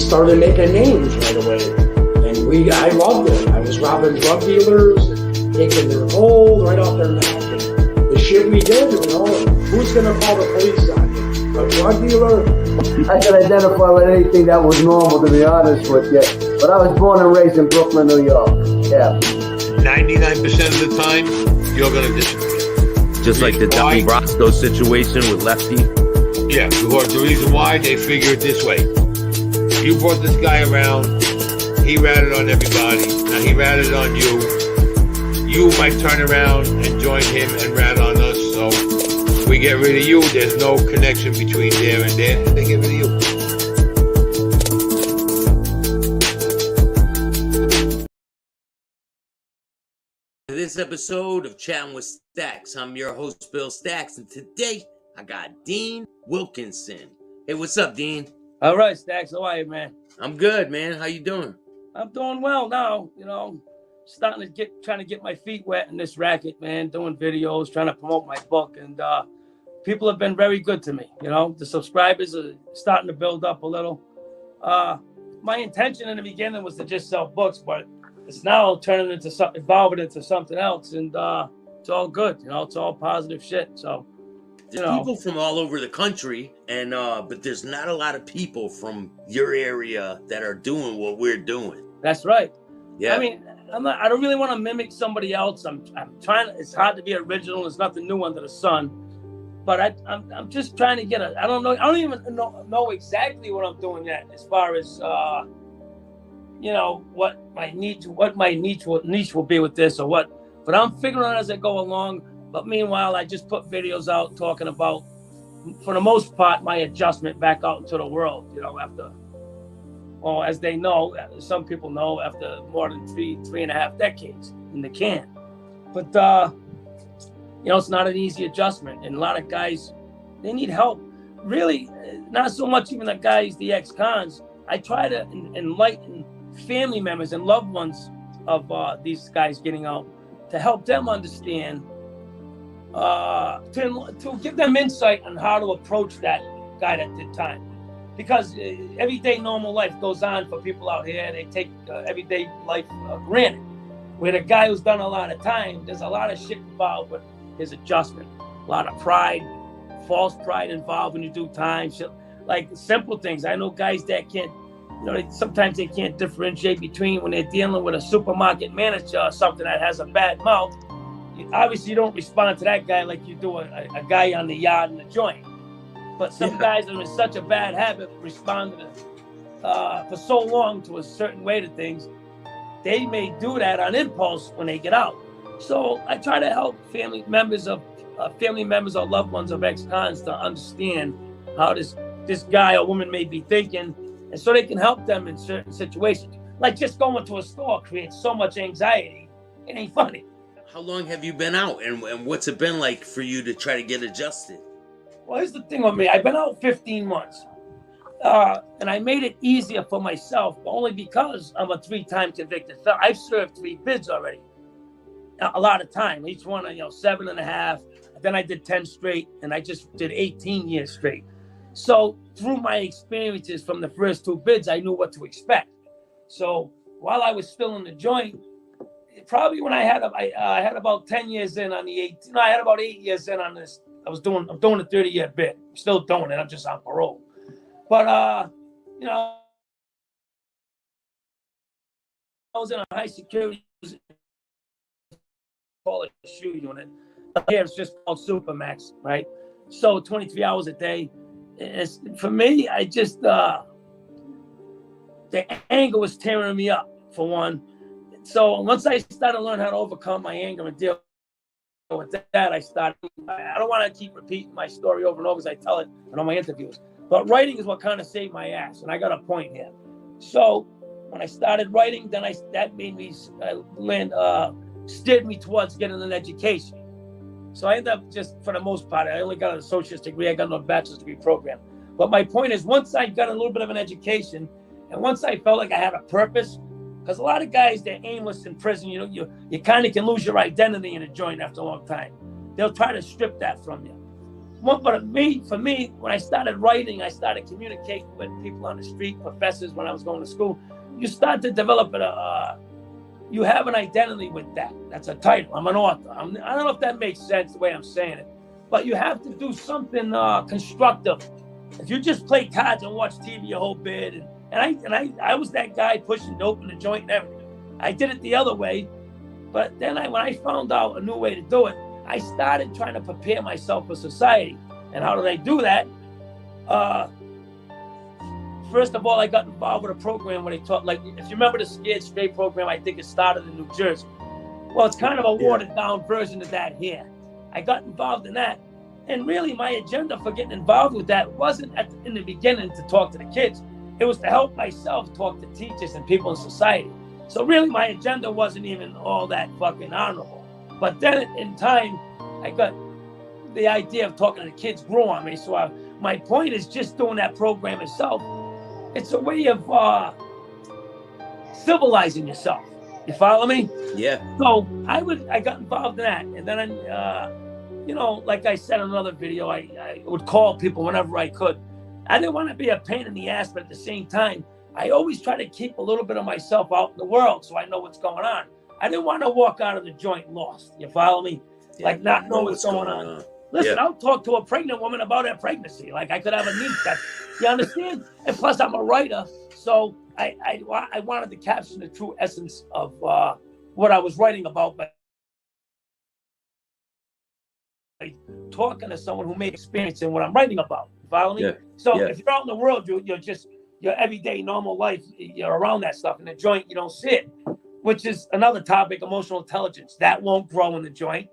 started making names right away. And I loved it. I was robbing drug dealers and taking their gold right off their neck. And the shit we did, who's going to call the police on you? A drug dealer? I can identify with anything that was normal, to be honest with you. But I was born and raised in Brooklyn, New York. Yeah. 99% of the time, you're going to disagree. Just like the Donnie Brasco situation with Lefty? Yeah, because the reason why, they figure it this way. You brought this guy around, he ratted on everybody, now he ratted on you. You might turn around and join him and rat on us, so we get rid of you, there's no connection between there and there, and they get rid of you. This episode of Chatting with Staxx. I'm your host, Bill Staxx, and today I got Dean Wilkinson. Hey, what's up, Dean? All right, Staxx, how are you, man? I'm good, man. How you doing? I'm doing well now, trying to get my feet wet in this racket, man, doing videos, trying to promote my book, and people have been very good to me, the subscribers are starting to build up a little. My intention in the beginning was to just sell books, but it's now turning into something, evolving into something else, and it's all good, it's all positive shit. So, people from all over the country, and but there's not a lot of people from your area that are doing what we're doing. That's right. Yeah. I mean, I don't really want to mimic somebody else. I'm trying. It's hard to be original. There's nothing new under the sun. But I'm just trying to get I don't know. I don't even know exactly what I'm doing yet, as far as what my niche will be with this or what. But I'm figuring out as I go along. But meanwhile, I just put videos out talking about, for the most part, my adjustment back out into the world. After, well, as they know, some people know, after more than three and a half decades in the can. But it's not an easy adjustment, and a lot of guys, they need help. Really, not so much even the guys, the ex-cons. I try to enlighten family members and loved ones of these guys getting out, to help them understand, to give them insight on how to approach that guy that did time. Because everyday normal life goes on for people out here. They take everyday life granted. Where the guy who's done a lot of time, there's a lot of shit involved with his adjustment. A lot of pride, false pride involved when you do time. Shit, like simple things. I know guys that can't, sometimes they can't differentiate between when they're dealing with a supermarket manager or something that has a bad mouth. Obviously, you don't respond to that guy like you do a guy on the yard in the joint. But some guys are in such a bad habit of responding for so long to a certain way to things, they may do that on impulse when they get out. So I try to help family members or loved ones of ex-cons to understand how this guy or woman may be thinking, and so they can help them in certain situations. Like just going to a store creates so much anxiety. It ain't funny. How long have you been out, and what's it been like for you to try to get adjusted? Well, here's the thing with me. I've been out 15 months. And I made it easier for myself, only because I'm a 3-time convicted felon. I've served 3 bids already. A lot of time. Each one, 7.5. Then I did 10 straight, and I just did 18 years straight. So through my experiences from the first 2 bids, I knew what to expect. So while I was still in the joint, probably when I had about 10 years in on the 18, I had about 8 years in on this. I'm doing a 30-year bid. I'm still doing it. I'm just on parole. But, I was in a high security shoe unit. Here it's just called Supermax, right? So 23 hours a day. For me, I just, the anger was tearing me up, for one. So once I started learning how to overcome my anger and deal with that, I don't want to keep repeating my story over and over as I tell it in all my interviews. But writing is what kind of saved my ass, and I got a point here. So when I started writing, then that made me steered me towards getting an education. So I ended up, just for the most part, I only got an associate's degree. I got no bachelor's degree program. But my point is, once I got a little bit of an education, and once I felt like I had a purpose, because a lot of guys, they're aimless in prison. You kind of can lose your identity in a joint after a long time. They'll try to strip that from you. for me, when I started writing, I started communicating with people on the street, professors when I was going to school. You start to develop you have an identity with that. That's a title. I'm an author. I don't know if that makes sense the way I'm saying it, but you have to do something constructive. If you just play cards and watch TV your whole bit, and I was that guy pushing dope in the joint and everything. I did it the other way, but then when I found out a new way to do it, I started trying to prepare myself for society. And how did I do that? First of all, I got involved with a program where they taught, like, if you remember the Scared Straight program, I think it started in New Jersey. Well, it's kind of a watered down version of that here. I got involved in that. And really my agenda for getting involved with that wasn't in the beginning to talk to the kids. It was to help myself talk to teachers and people in society. So really my agenda wasn't even all that fucking honorable. But then in time, I got the idea of talking to the kids grew on me. So my point is just doing that program itself. It's a way of civilizing yourself. You follow me? Yeah. So I got involved in that. And then, like I said in another video, I would call people whenever I could. I didn't want to be a pain in the ass, but at the same time, I always try to keep a little bit of myself out in the world so I know what's going on. I didn't want to walk out of the joint lost. You follow me? Yeah, like not know what's going on. Listen, I'll talk to a pregnant woman about her pregnancy. Like I could have a niece. You understand? And plus, I'm a writer, so I wanted to capture the true essence of what I was writing about, but talking to someone who may experience in what I'm writing about. You follow me? Yeah. So if you're out in the world, you're just your everyday normal life. You're around that stuff. In the joint, you don't see it, which is another topic: emotional intelligence. That won't grow in the joint.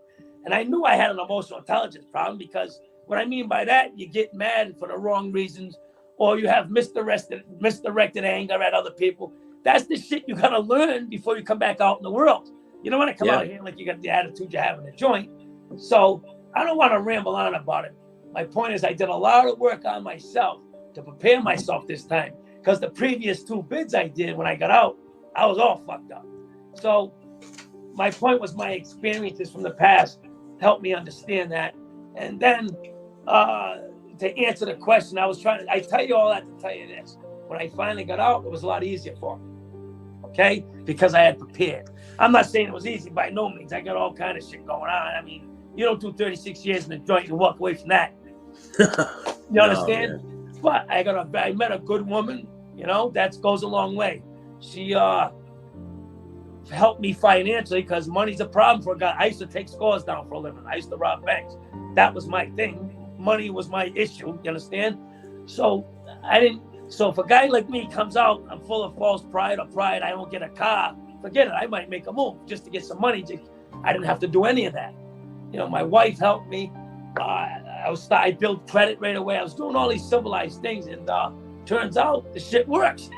And I knew I had an emotional intelligence problem because what I mean by that, you get mad for the wrong reasons, or you have misdirected anger at other people. That's the shit you gotta learn before you come back out in the world. You don't want to come out here like you got the attitude you have in the joint. So I don't want to ramble on about it. My point is I did a lot of work on myself to prepare myself this time because the previous 2 bids I did when I got out, I was all fucked up. So my point was my experiences from the past helped me understand that. And then to answer the question, I tell you all that to tell you this. When I finally got out, it was a lot easier for me. Okay? Because I had prepared. I'm not saying it was easy by no means. I got all kind of shit going on. I mean, you don't do 36 years in the joint and walk away from that. You understand? Man. But I met a good woman, that goes a long way. She helped me financially because money's a problem for a guy. I used to take scores down for a living. I used to rob banks. That was my thing. Money was my issue. You understand? So if a guy like me comes out, I'm full of false pride, I don't get a car, forget it. I might make a move just to get some money. I didn't have to do any of that. My wife helped me. I built credit right away. I was doing all these civilized things, and turns out the shit works.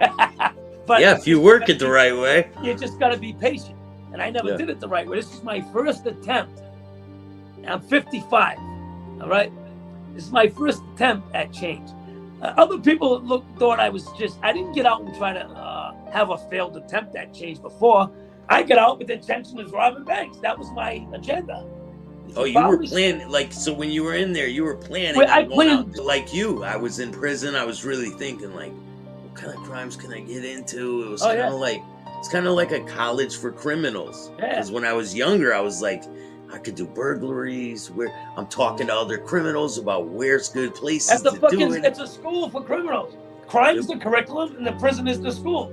But if you work it the right way, you just got to be patient. And I never did it the right way. This is my first attempt. I'm 55. All right. This is my first attempt at change. Other people thought I didn't get out and try to have a failed attempt at change before. I got out with the intention of robbing banks. That was my agenda. Oh, you were planning, so when you were in there, you were planning. I planned. Like you, I was in prison. I was really thinking, what kind of crimes can I get into? It was it's kind of like a college for criminals. Because when I was younger, I was like, I could do burglaries. Where I'm talking to other criminals about where's good places to do it. It's a school for criminals. Crime is the curriculum, and the prison is the school.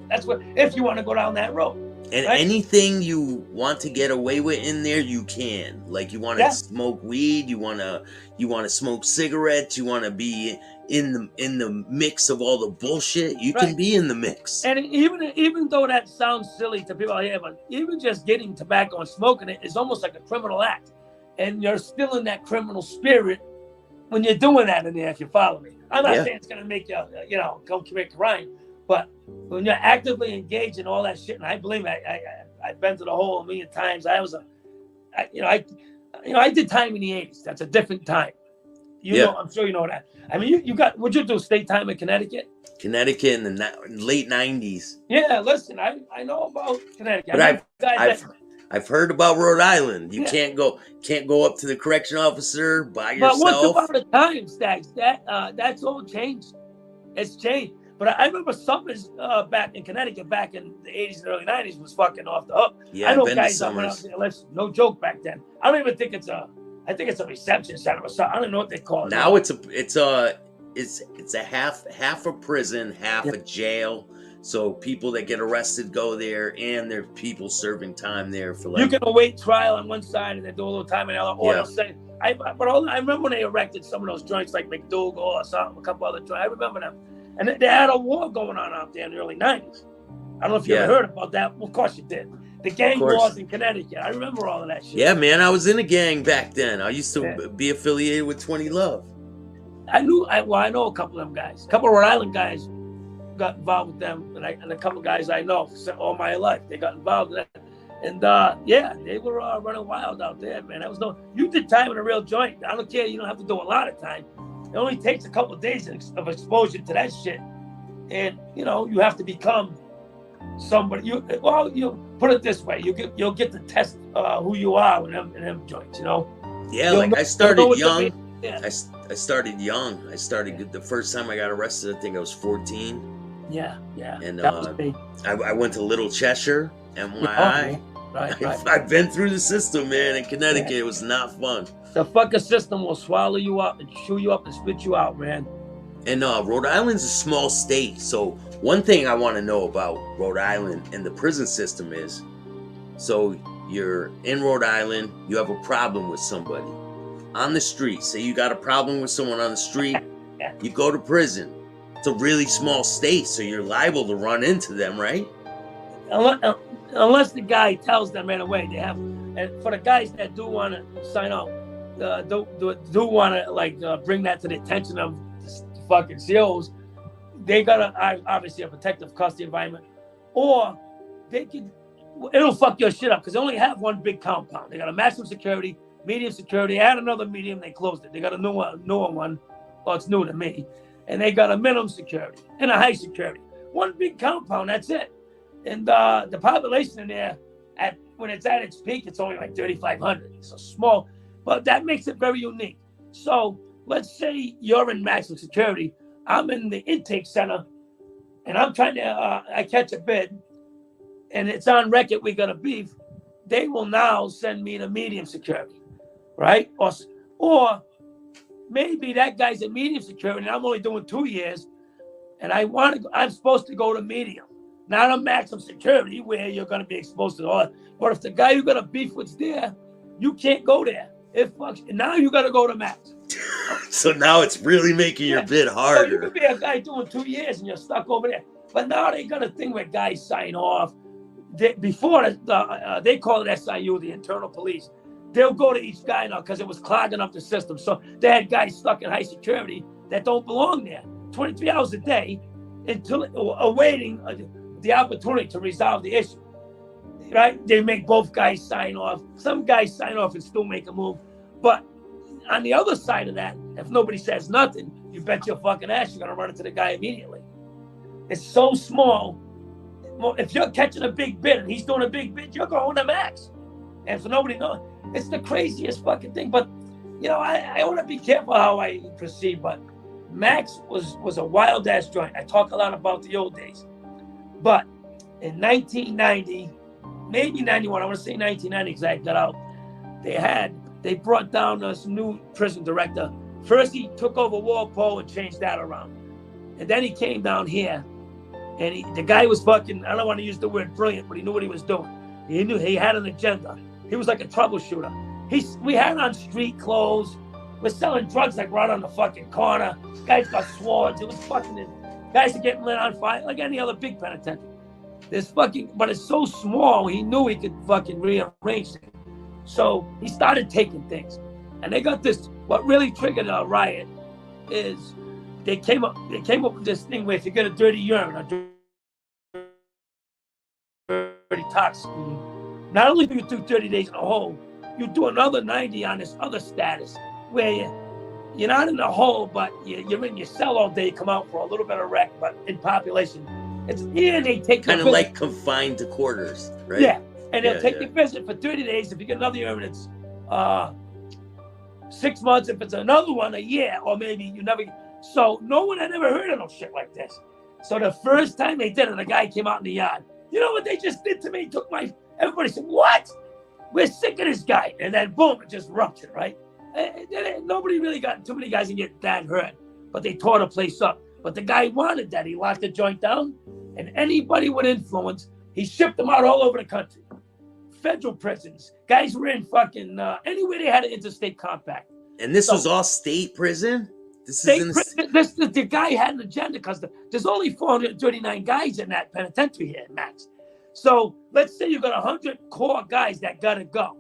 That's what. If you want to go down that road. And anything you want to get away with in there, you can. Like you want to smoke weed, you want to smoke cigarettes, you want to be in the mix of all the bullshit. You can be in the mix. And even though that sounds silly to people out here, but even just getting tobacco and smoking it is almost like a criminal act, and you're still in that criminal spirit when you're doing that in there. If you follow me, I'm not saying it's gonna make you go commit crime. But when you're actively engaged in all that shit, and I believe I've been to the hole a million times. I did time in the 80s. That's a different time. I'm sure you know that. I mean, what'd you do? State time in Connecticut? Connecticut in the late 90s. Yeah, listen, I know about Connecticut. But I've heard about Rhode Island. You can't go up to the correction officer by yourself. But once upon a time, Staxx, that's all changed. It's changed. But I remember summers back in Connecticut, back in the 80s and early 90s, was fucking off the hook. Yeah, I know guys that went out there. No joke back then. I don't even think it's a reception center or something. I don't even know what they call it. Now it's a half a prison, half a jail. So people that get arrested go there, and there are people serving time there for like. You can await trial on one side and then do a little time in the other. Or they'll say, I remember when they erected some of those joints like McDougal or something, a couple other joints. I remember them. And they had a war going on out there in the early 90s. I don't know if you ever heard about that. Well, of course you did. The gang wars in Connecticut. I remember all of that shit. Yeah, man, I was in a gang back then. I used to be affiliated with 20 Love. I know a couple of them guys. A couple of Rhode Island guys got involved with them, and a couple of guys I know all my life. They got involved in that. And they were running wild out there, man. You did time in a real joint. I don't care. You don't have to do a lot of time. It only takes a couple of days of exposure to that shit, and you have to become somebody. You put it this way: you'll get to test who you are in them joints. Yeah, I started young. I started young. The first time I got arrested, I think I was 14. Yeah. And that was big. I went to Little Cheshire, MYI. Right. I've been through the system, man. In Connecticut, it was not fun. The fucking system will swallow you up and chew you up and spit you out, man. And Rhode Island's a small state, so one thing I want to know about Rhode Island and the prison system is, so you're in Rhode Island, you have a problem with somebody on the street. Say you got a problem with someone on the street, you go to prison. It's a really small state, so you're liable to run into them, right? Unless the guy tells them right away. They have, and for the guys that do want to sign up, do want to bring that to the attention of the fucking COs, they gotta obviously a protective custody environment, or it'll fuck your shit up because they only have one big compound. They got a maximum security, medium security, add another medium, they closed it. They got a newer one, well, it's new to me, and they got a minimum security and a high security. One big compound, that's it. And the population in there, when it's at its peak, it's only like 3,500. It's so small, but that makes it very unique. So let's say you're in maximum security. I'm in the intake center, and I'm trying to, I catch a bid, and it's on record we got a beef. They will now send me to medium security, right? Or maybe that guy's at medium security, and I'm only doing 2 years, and I'm supposed to go to medium. Not a maximum security where you're going to be exposed to all that. But if the guy you got a beef with's there, you can't go there. Now you got to go to max. So now it's really making your bid harder. So you could be a guy doing 2 years and you're stuck over there. But now they got a thing where guys sign off. Before, they call it SIU, the internal police. They'll go to each guy now because it was clogging up the system. So they had guys stuck in high security that don't belong there 23 hours a day until awaiting the opportunity to resolve the issue, right? They make both guys sign off. Some guys sign off and still make a move. But on the other side of that, if nobody says nothing, you bet your fucking ass you're going to run into the guy immediately. It's so small. If you're catching a big bid and he's doing a big bid, you're going to max. And for nobody knows, it's the craziest fucking thing. But, I want to be careful how I proceed, but max was a wild ass joint. I talk a lot about the old days. But in 1990, maybe 91, I want to say 1990 because I got out, they brought down this new prison director. First he took over Walpole and changed that around. And then he came down here, and the guy was fucking, I don't want to use the word brilliant, but he knew what he was doing. He knew he had an agenda. He was like a troubleshooter. We had on street clothes. We're selling drugs like right on the fucking corner. Guys got swords. It was fucking, guys are getting lit on fire like any other big penitentiary. But it's so small, he knew he could fucking rearrange it. So he started taking things. And they got this, what really triggered a riot is they came up with this thing where if you get a dirty urine, a dirty tox, not only do you do 30 days in a hole, you do another 90 on this other status where you're not in the hole, but you're in your cell all day, you come out for a little bit of rec, but in population, they take kind of like confined to quarters, right? Yeah, And they'll take your visit for 30 days. If you get another hearing, it's 6 months. If it's another one, a year, or maybe you never. So no one had ever heard of no shit like this. So the first time they did it, a guy came out in the yard. You know what they just did to me? Took my. Everybody said, "What? We're sick of this guy." And then boom, it just ruptured, right? Nobody really got too many guys and get that hurt, but they tore the place up. But the guy wanted that. He locked the joint down, and anybody with influence, he shipped them out all over the country. Federal prisons. Guys were in fucking anywhere they had an interstate compact. And this was all state prison? The guy had an agenda because there's only 439 guys in that penitentiary here, max. So let's say you got 100 core guys that gotta go.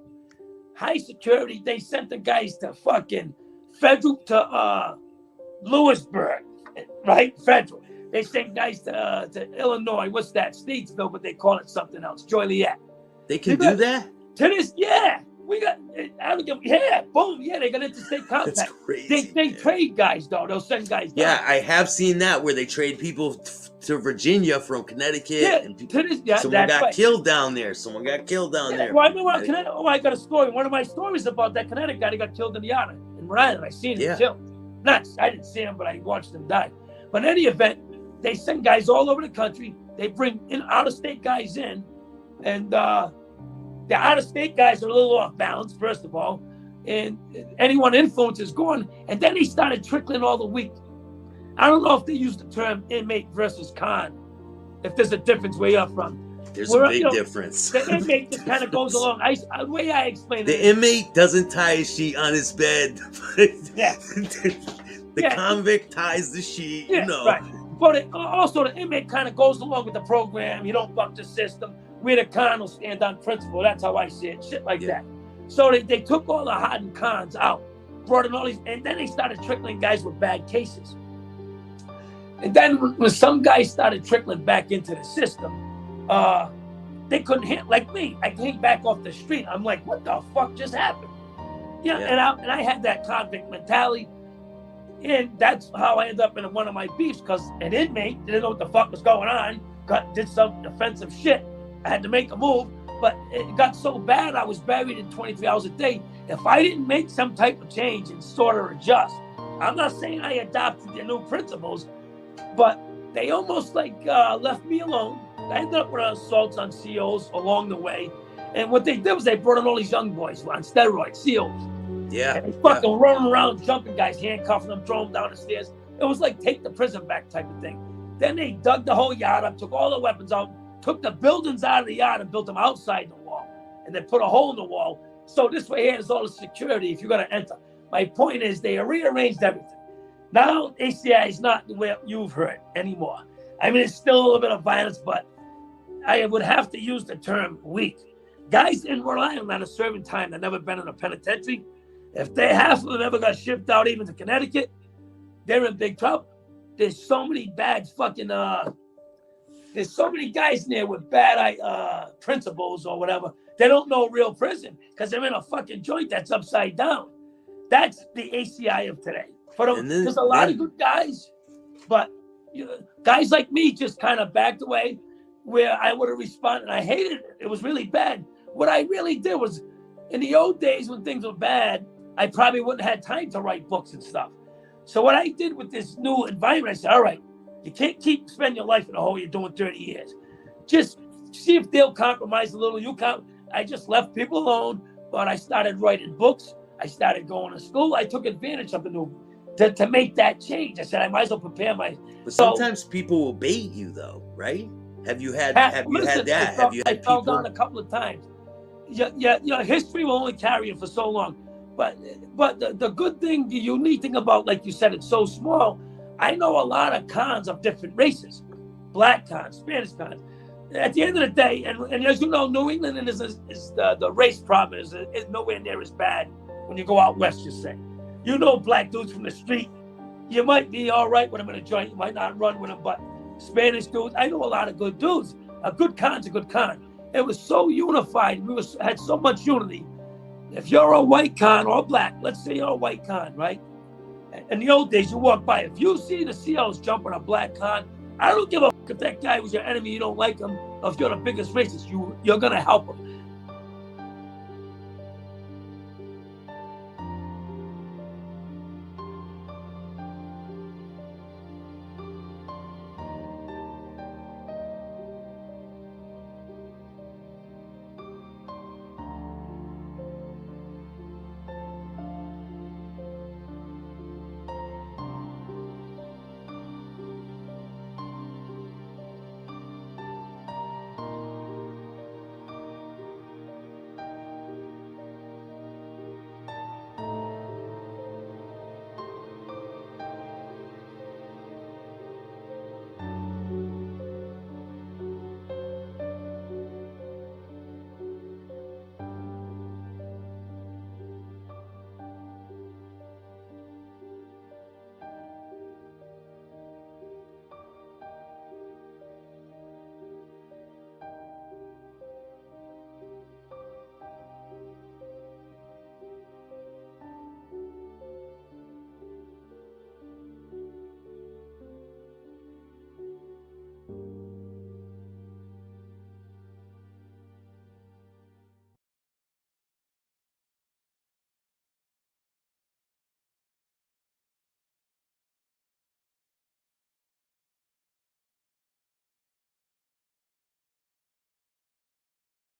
High security, they sent the guys to fucking federal to Lewisburg, right? Federal. They sent guys to Illinois. What's that? Statesville, but they call it something else. Joliet. They can do that? To this, yeah. We got, boom, they got interstate compact. That's crazy. They trade guys, though. They'll send guys down. Yeah, I have seen that where they trade people to Virginia from Connecticut. Yeah, someone got killed down there. There. Well, I remember I got a story. One of my stories about that Connecticut guy that got killed in the yard in Rhode Island. I seen him killed. Nuts. I didn't see him, but I watched him die. But in any event, they send guys all over the country. They bring in out-of-state guys in, and the out-of-state guys are a little off balance, first of all, and anyone influence is gone. And then they started trickling all the week. I don't know if they use the term inmate versus con, if there's a difference where you're from. There's a big difference. The inmate just kind of goes along. The way I explain it, the inmate doesn't tie a sheet on his bed. The convict ties the sheet, Right. But also the inmate kind of goes along with the program. You don't buck the system. Where the con will stand on principle. That's how I see it. Shit like that. So they took all the hardened cons out, brought in all these, and then they started trickling guys with bad cases. And then when some guys started trickling back into the system, they couldn't hit like me. I came back off the street. I'm like, what the fuck just happened? And I had that convict mentality. And that's how I ended up in one of my beefs, because an inmate didn't know what the fuck was going on, did some offensive shit. I had to make a move, but it got so bad I was buried in 23 hours a day. If I didn't make some type of change and sort of adjust, I'm not saying I adopted their new principles, but they almost left me alone. I ended up with assaults on COs along the way. And what they did was they brought in all these young boys on steroids, COs. Yeah. And they fucking running around, jumping guys, handcuffing them, throwing them down the stairs. It was like take the prison back type of thing. Then they dug the whole yard up, took all the weapons out, took the buildings out of the yard and built them outside the wall. And they put a hole in the wall. So this way here is all the security if you're going to enter. My point is they rearranged everything. Now ACI is not the way you've heard anymore. I mean, it's still a little bit of violence, but I would have to use the term weak. Guys in Rhode Island that are serving time that never been in a penitentiary, if they half of them ever got shipped out even to Connecticut, they're in big trouble. There's so many bad fucking there's so many guys in there with bad principles or whatever. They don't know real prison because they're in a fucking joint that's upside down. That's the ACI of today. There's a lot of good guys, but guys like me just kind of backed away where I would have responded. I hated it. It was really bad. What I really did was, in the old days when things were bad, I probably wouldn't have had time to write books and stuff. So what I did with this new environment, I said, all right, you can't keep spending your life in a hole you're doing 30 years. Just see if they'll compromise a little. I just left people alone, but I started writing books. I started going to school. I took advantage of the new to make that change. I said I might as well prepare my. But sometimes people will bait you, though, right? Have you had that? I fell down a couple of times. History will only carry you for so long. But the good thing, the unique thing about, like you said, it's so small. I know a lot of cons of different races, black cons, Spanish cons. At the end of the day, and as you know, New England is the race problem is nowhere near as bad when you go out west, you say. Black dudes from the street, you might be all right with them in a joint, you might not run with them, but Spanish dudes, I know a lot of good dudes. A good con's a good con. It was so unified. We had so much unity. If you're a white con or black, let's say you're a white con, right? In the old days, you walk by. If you see the COs jumping a black con, I don't give a fuck if that guy was your enemy, you don't like him, if you're the biggest racist, you're gonna help them.